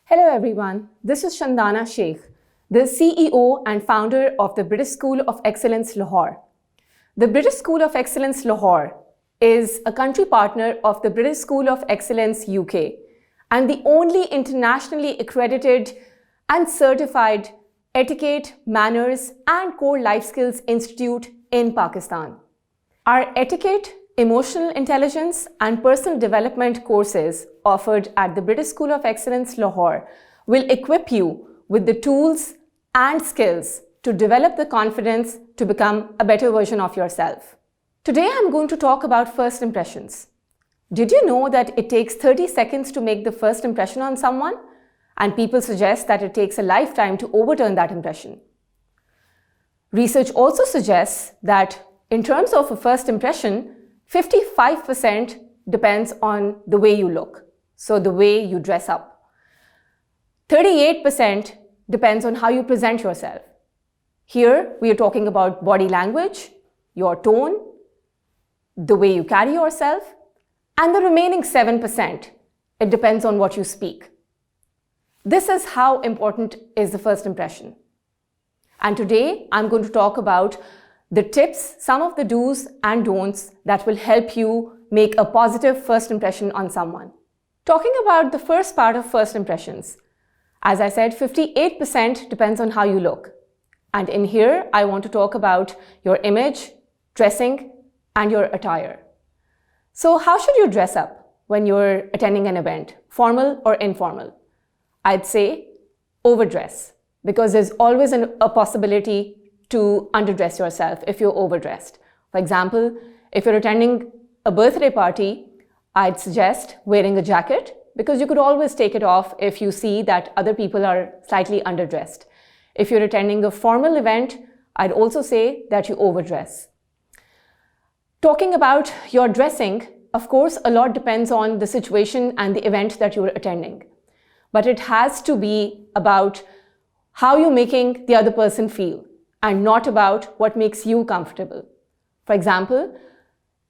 Hello everyone, this is Shandana Sheikh, the CEO and founder of the British School of Excellence, Lahore. The British School of Excellence, Lahore is a country partner of the British School of Excellence, UK, and the only internationally accredited and certified etiquette, manners, and core life skills institute in Pakistan. Our etiquette, emotional intelligence, and personal development courses offered at the British School of Excellence, Lahore will equip you with the tools and skills to develop the confidence to become a better version of yourself. Today, I'm going to talk about first impressions. Did you know that it takes 30 seconds to make the first impression on someone? And people suggest that it takes a lifetime to overturn that impression. Research also suggests that in terms of a first impression, 55% depends on the way you look, so the way you dress up. 38% depends on how you present yourself. Here, we are talking about body language, your tone, the way you carry yourself, and the remaining 7%, it depends on what you speak. This is how important is the first impression. And today, I'm going to talk about the tips, some of the do's and don'ts that will help you make a positive first impression on someone. Talking about the first part of first impressions, as I said, 58% depends on how you look. And in here, I want to talk about your image, dressing, and your attire. So how should you dress up when you're attending an event, formal or informal? I'd say overdress, because there's always a possibility to underdress yourself if you're overdressed. For example, if you're attending a birthday party, I'd suggest wearing a jacket, because you could always take it off if you see that other people are slightly underdressed. If you're attending a formal event, I'd also say that you overdress. Talking about your dressing, of course, a lot depends on the situation and the event that you're attending. But it has to be about how you're making the other person feel and not about what makes you comfortable. For example,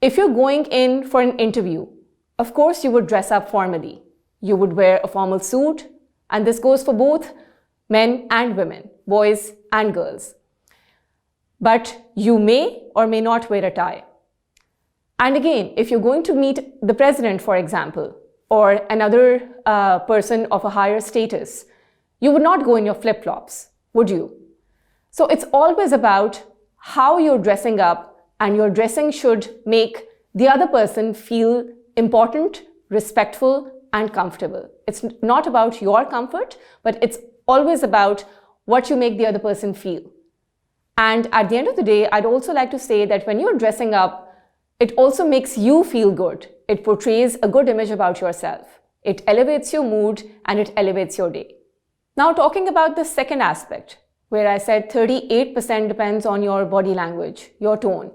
if you're going in for an interview, of course you would dress up formally. You would wear a formal suit, and this goes for both men and women, boys and girls. But you may or may not wear a tie. And again, if you're going to meet the president, for example, or another person of a higher status, you would not go in your flip-flops, would you? So it's always about how you're dressing up, and your dressing should make the other person feel important, respectful, and comfortable. It's not about your comfort, but it's always about what you make the other person feel. And at the end of the day, I'd also like to say that when you're dressing up, it also makes you feel good. It portrays a good image about yourself. It elevates your mood and it elevates your day. Now talking about the second aspect, where I said 38% depends on your body language, your tone.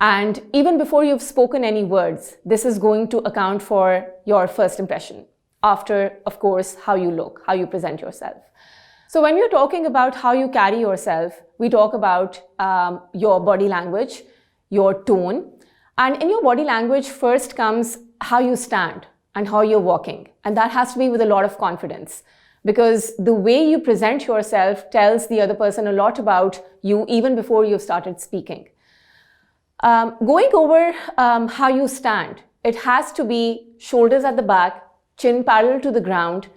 And even before you've spoken any words, this is going to account for your first impression. After, of course, how you look, how you present yourself. So when we're talking about how you carry yourself, we talk about your body language, your tone. And in your body language, first comes how you stand and how you're walking. And that has to be with a lot of confidence, because the way you present yourself tells the other person a lot about you even before you've started speaking. Going over how you stand, it has to be shoulders at the back, chin parallel to the ground,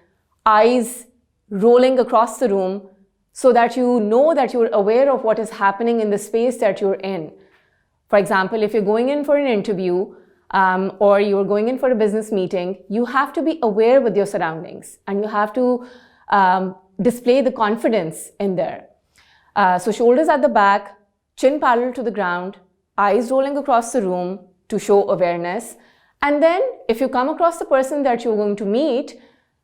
eyes rolling across the room, so that you know that you're aware of what is happening in the space that you're in. For example, if you're going in for an interview or you're going in for a business meeting, you have to be aware with your surroundings and you have to display the confidence in there. So shoulders at the back, chin parallel to the ground, eyes rolling across the room to show awareness. And then if you come across the person that you're going to meet,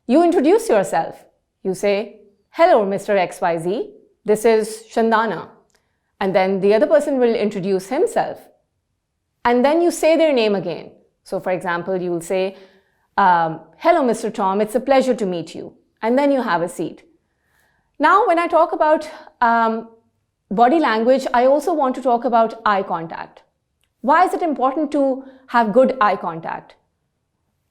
you introduce yourself. You say, "Hello, Mr. XYZ, this is Shandana." And then the other person will introduce himself. And then you say their name again. So for example, you will say, "Hello, Mr. Tom, it's a pleasure to meet you." And then you have a seat. Now, when I talk about body language, I also want to talk about eye contact. Why is it important to have good eye contact?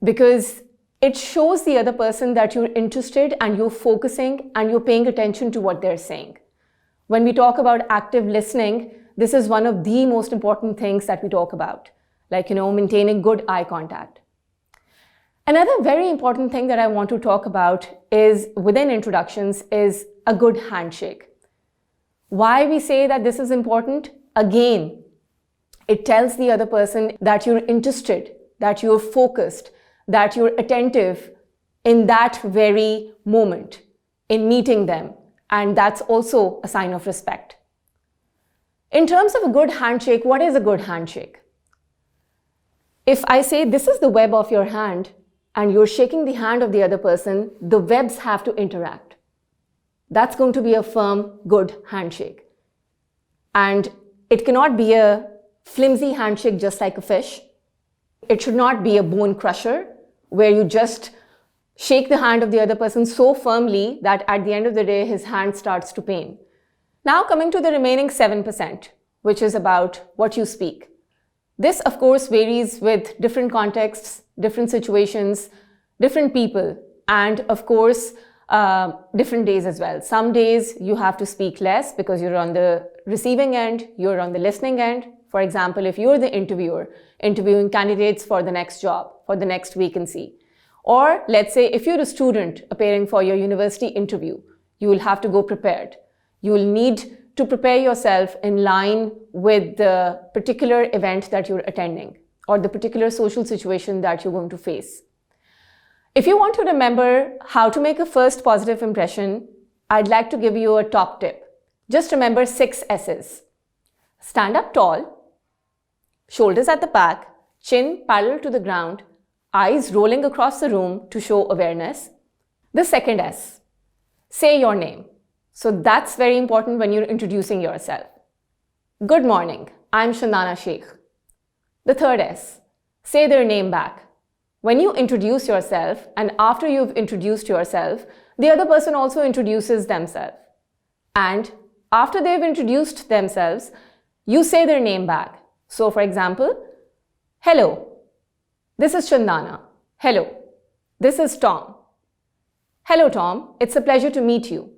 Because it shows the other person that you're interested and you're focusing and you're paying attention to what they're saying. When we talk about active listening, this is one of the most important things that we talk about, like, maintaining good eye contact. Another very important thing that I want to talk about is within introductions is a good handshake. Why we say that this is important? Again, it tells the other person that you're interested, that you're focused, that you're attentive in that very moment, in meeting them. And that's also a sign of respect. In terms of a good handshake, what is a good handshake? If I say this is the web of your hand and you're shaking the hand of the other person, the webs have to interact. That's going to be a firm, good handshake. And it cannot be a flimsy handshake just like a fish. It should not be a bone crusher where you just shake the hand of the other person so firmly that at the end of the day, his hand starts to pain. Now coming to the remaining 7%, which is about what you speak. This, of course, varies with different contexts, different situations, different people, and of course, different days as well. Some days you have to speak less because you're on the receiving end, you're on the listening end. For example, if you're the interviewer, interviewing candidates for the next job, for the next vacancy. Or let's say if you're a student appearing for your university interview, you will have to go prepared. You will need to prepare yourself in line with the particular event that you're attending or the particular social situation that you're going to face. If you want to remember how to make a first positive impression, I'd like to give you a top tip. Just remember 6 S's. Stand up tall, shoulders at the back, chin parallel to the ground, eyes rolling across the room to show awareness. The second S, say your name. So that's very important when you're introducing yourself. Good morning, I'm Shandana Sheikh. The third S, say their name back. When you introduce yourself and after you've introduced yourself, the other person also introduces themselves. And after they've introduced themselves, you say their name back. So for example, hello. This is Shandana. Hello. This is Tom. Hello, Tom. It's a pleasure to meet you.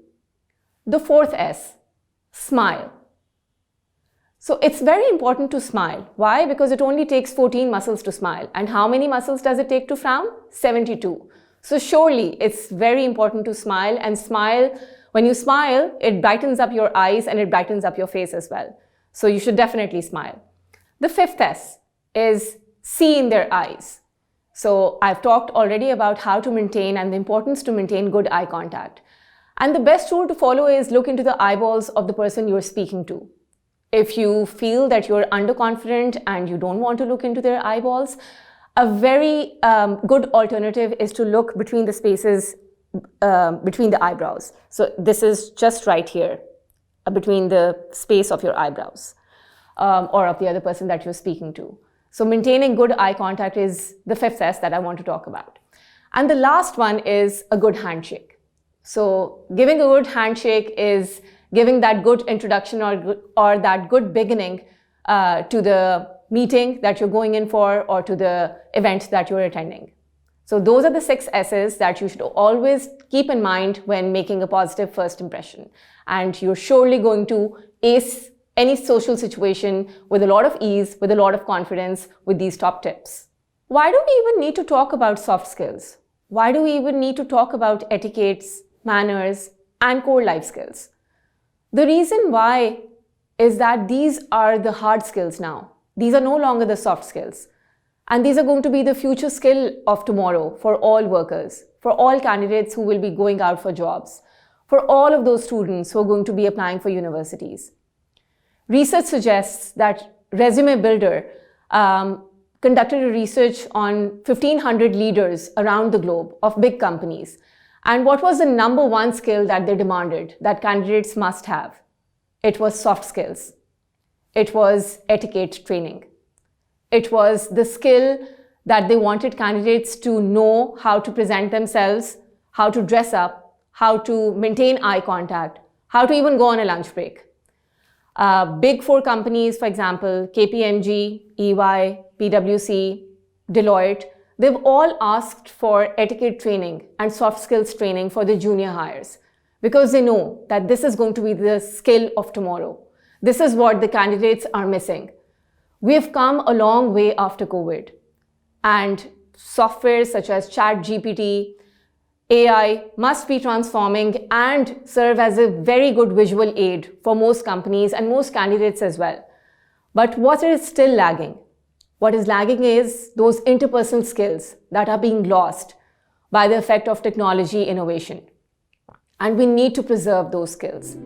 The fourth S, smile. So it's very important to smile. Why? Because it only takes 14 muscles to smile. And how many muscles does it take to frown? 72. So surely it's very important to smile, and smile. When you smile, it brightens up your eyes and it brightens up your face as well. So you should definitely smile. The fifth S is see in their eyes. So I've talked already about how to maintain and the importance to maintain good eye contact. And the best rule to follow is look into the eyeballs of the person you're speaking to. If you feel that you're underconfident and you don't want to look into their eyeballs, a very good alternative is to look between the spaces between the eyebrows. So this is just right here, between the space of your eyebrows or of the other person that you're speaking to. So maintaining good eye contact is the fifth S that I want to talk about. And the last one is a good handshake. So giving a good handshake is giving that good introduction or that good beginning to the meeting that you're going in for or to the event that you're attending. So those are the 6 S's that you should always keep in mind when making a positive first impression. And you're surely going to ace any social situation with a lot of ease, with a lot of confidence with these top tips. Why do we even need to talk about soft skills? Why do we even need to talk about etiquettes, manners, and core life skills? The reason why is that these are the hard skills now. These are no longer the soft skills. And these are going to be the future skill of tomorrow for all workers, for all candidates who will be going out for jobs, for all of those students who are going to be applying for universities. Research suggests that Resume Builder conducted a research on 1,500 leaders around the globe of big companies. And what was the number one skill that they demanded that candidates must have? It was soft skills. It was etiquette training. It was the skill that they wanted candidates to know how to present themselves, how to dress up, how to maintain eye contact, how to even go on a lunch break. Big four companies, for example, KPMG, EY, PwC, Deloitte, they've all asked for etiquette training and soft skills training for the junior hires because they know that this is going to be the skill of tomorrow. This is what the candidates are missing. We have come a long way after COVID, and software such as ChatGPT, AI must be transforming and serve as a very good visual aid for most companies and most candidates as well. But what is still lagging? What is lagging is those interpersonal skills that are being lost by the effect of technology innovation. And we need to preserve those skills.